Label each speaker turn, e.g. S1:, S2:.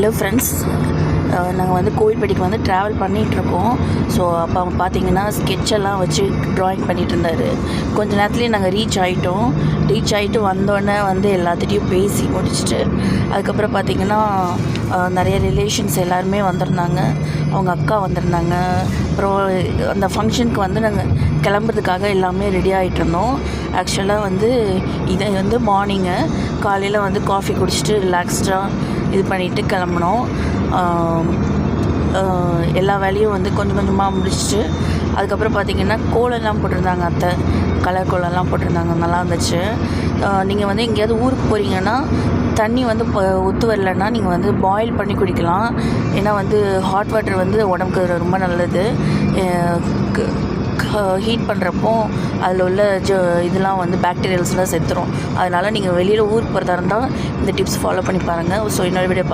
S1: Hello friends, நாங்கள் வந்து கோவில்பட்டிக்கு வந்து ட்ராவல் பண்ணிகிட்ருக்கோம். ஸோ அப்போ அவங்க பார்த்தீங்கன்னா ஸ்கெட்செல்லாம் வச்சு ட்ராயிங் பண்ணிகிட்டு இருந்தார். கொஞ்சம் நேரத்துலேயே நாங்கள் ரீச் ஆகிட்டு வந்தோடனே வந்து எல்லாத்துட்டையும் பேசி முடிச்சுட்டு அதுக்கப்புறம் பார்த்திங்கன்னா நிறைய ரிலேஷன்ஸ் எல்லாருமே வந்திருந்தாங்க. அவங்க அக்கா வந்திருந்தாங்க. அப்புறம் அந்த ஃபங்க்ஷனுக்கு வந்து நாங்கள் கிளம்புறதுக்காக எல்லாமே ரெடி ஆகிட்டு இருந்தோம். ஆக்சுவலாக வந்து இதை வந்து மார்னிங்கு காலையில் வந்து காஃபி குடிச்சிட்டு ரிலாக்ஸ்டாக இது பண்ணிவிட்டு கிளம்புனோம். எல்லா வேலையும் வந்து கொஞ்சம் கொஞ்சமாக முடிச்சுட்டு அதுக்கப்புறம் பார்த்திங்கன்னா கோலம்லாம் போட்டிருந்தாங்க. அத்தை கலர் கோலம்லாம் போட்டிருந்தாங்க, நல்லா இருந்துச்சு. நீங்கள் வந்து எங்கேயாவது ஊருக்கு போகிறீங்கன்னா தண்ணி வந்து ஒத்து வரலைன்னா நீங்கள் வந்து பாயில் பண்ணி குடிக்கலாம். ஏன்னா வந்து ஹாட் வாட்டர் வந்து உடம்புக்கு ரொம்ப நல்லது. ஹீட் பண்ணுறப்போ அதில் உள்ள இதெல்லாம் வந்து பாக்டீரியல்ஸ்லாம் செத்துரும். அதனால் நீங்கள் வெளியில் ஊருக்கு போகிறதா இருந்தால் இந்த டிப்ஸ் ஃபாலோ பண்ணி பாருங்கள். ஸோ இன்னொரு வீடியோ